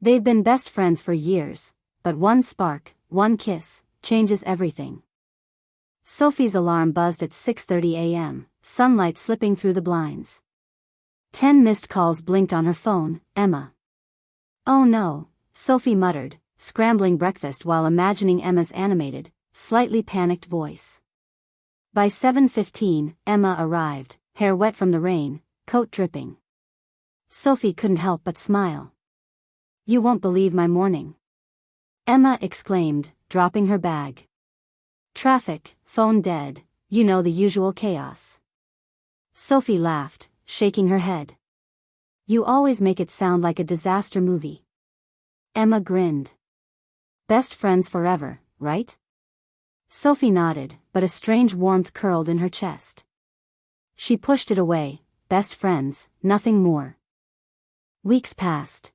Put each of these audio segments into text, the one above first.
They've been best friends for years, but one spark, one kiss, changes everything. Sophie's alarm buzzed at 6:30 a.m., sunlight slipping through the blinds. 10 missed calls blinked on her phone. Emma. Oh no, Sophie muttered, scrambling breakfast while imagining Emma's animated, slightly panicked voice. By 7:15, Emma arrived, hair wet from the rain, coat dripping. Sophie couldn't help but smile. You won't believe my morning, Emma exclaimed, dropping her bag. Traffic, phone dead, you know the usual chaos. Sophie laughed, shaking her head. You always make it sound like a disaster movie. Emma grinned. Best friends forever, right? Sophie nodded, but a strange warmth curled in her chest. She pushed it away. Best friends, nothing more. Weeks passed.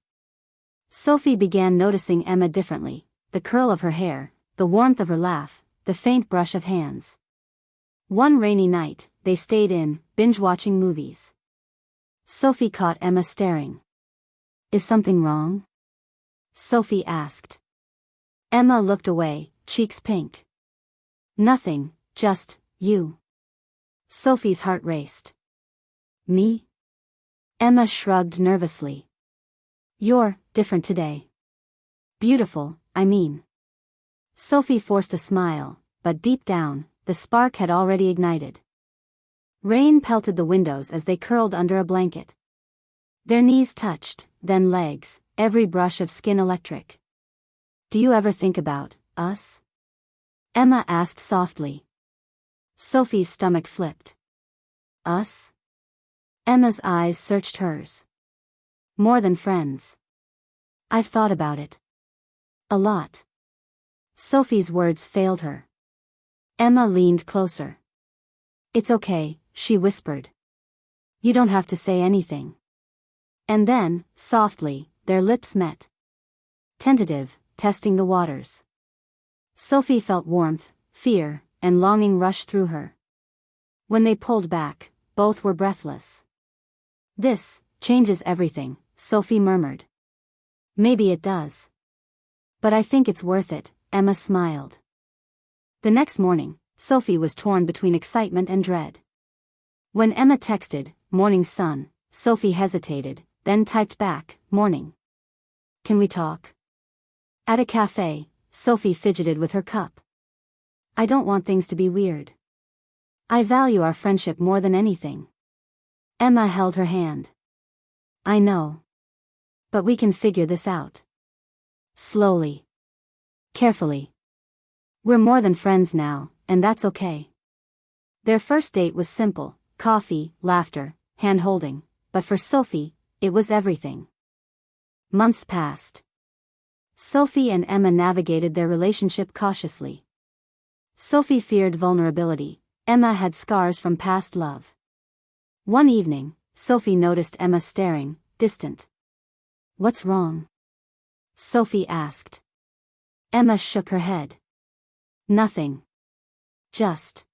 Sophie began noticing Emma differently, the curl of her hair, the warmth of her laugh, the faint brush of hands. One rainy night, they stayed in, binge-watching movies. Sophie caught Emma staring. Is something wrong? Sophie asked. Emma looked away, cheeks pink. Nothing, just, you. Sophie's heart raced. Me? Emma shrugged nervously. You're different today. Beautiful, I mean. Sophie forced a smile, but deep down, the spark had already ignited. Rain pelted the windows as they curled under a blanket. Their knees touched, then legs, every brush of skin electric. Do you ever think about us? Emma asked softly. Sophie's stomach flipped. Us? Emma's eyes searched hers. More than friends. I've thought about it. A lot. Sophie's words failed her. Emma leaned closer. It's okay, she whispered. You don't have to say anything. And then, softly, their lips met. Tentative, testing the waters. Sophie felt warmth, fear, and longing rush through her. When they pulled back, both were breathless. This changes everything, Sophie murmured. Maybe it does. But I think it's worth it, Emma smiled. The next morning, Sophie was torn between excitement and dread. When Emma texted, "Morning sun," Sophie hesitated, then typed back, "Morning. Can we talk?" At a cafe, Sophie fidgeted with her cup. I don't want things to be weird. I value our friendship more than anything. Emma held her hand. I know. But we can figure this out. Slowly. Carefully. We're more than friends now, and that's okay. Their first date was simple, coffee, laughter, hand-holding, but for Sophie, it was everything. Months passed. Sophie and Emma navigated their relationship cautiously. Sophie feared vulnerability. Emma had scars from past love. One evening, Sophie noticed Emma staring, distant. What's wrong? Sophie asked. Emma shook her head. Nothing. Just.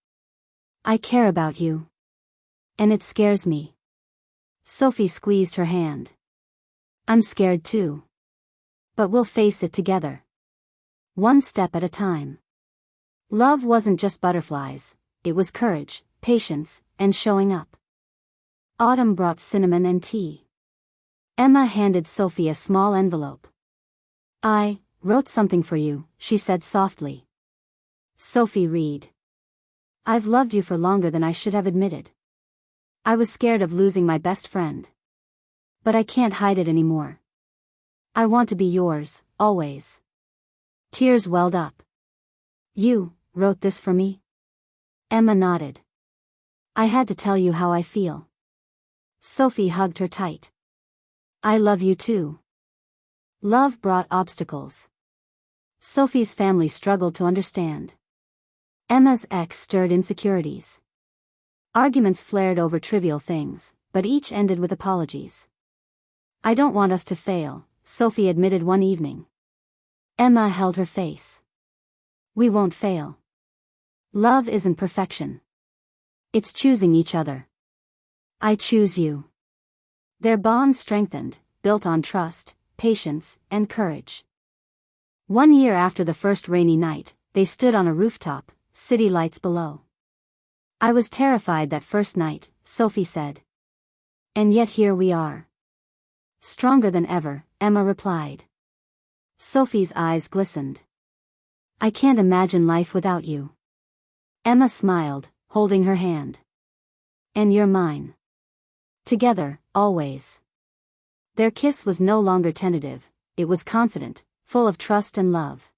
I care about you. And it scares me. Sophie squeezed her hand. I'm scared too. But we'll face it together. One step at a time. Love wasn't just butterflies, it was courage, patience, and showing up. Autumn brought cinnamon and tea. Emma handed Sophie a small envelope. I wrote something for you, she said softly. Sophie read. I've loved you for longer than I should have admitted. I was scared of losing my best friend. But I can't hide it anymore. I want to be yours, always. Tears welled up. You wrote this for me? Emma nodded. I had to tell you how I feel. Sophie hugged her tight. I love you too. Love brought obstacles. Sophie's family struggled to understand. Emma's ex stirred insecurities. Arguments flared over trivial things, but each ended with apologies. I don't want us to fail, Sophie admitted one evening. Emma held her face. We won't fail. Love isn't perfection. It's choosing each other. I choose you. Their bond strengthened, built on trust, patience, and courage. 1 year after the first rainy night, they stood on a rooftop, city lights below. "I was terrified that first night," Sophie said. "And yet here we are." "Stronger than ever," Emma replied. Sophie's eyes glistened. "I can't imagine life without you." Emma smiled, holding her hand. "And you're mine. Together, always." Their kiss was no longer tentative, it was confident, full of trust and love.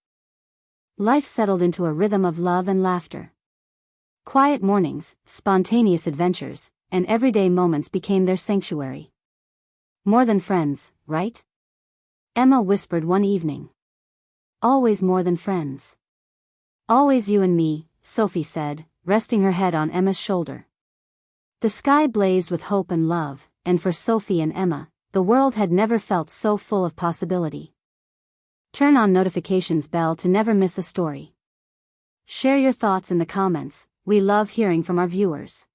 Life settled into a rhythm of love and laughter. Quiet mornings, spontaneous adventures, and everyday moments became their sanctuary. "More than friends, right?" Emma whispered one evening. "Always more than friends." "Always you and me," Sophie said, resting her head on Emma's shoulder. The sky blazed with hope and love, and for Sophie and Emma, the world had never felt so full of possibility. Turn on notifications bell to never miss a story. Share your thoughts in the comments, we love hearing from our viewers.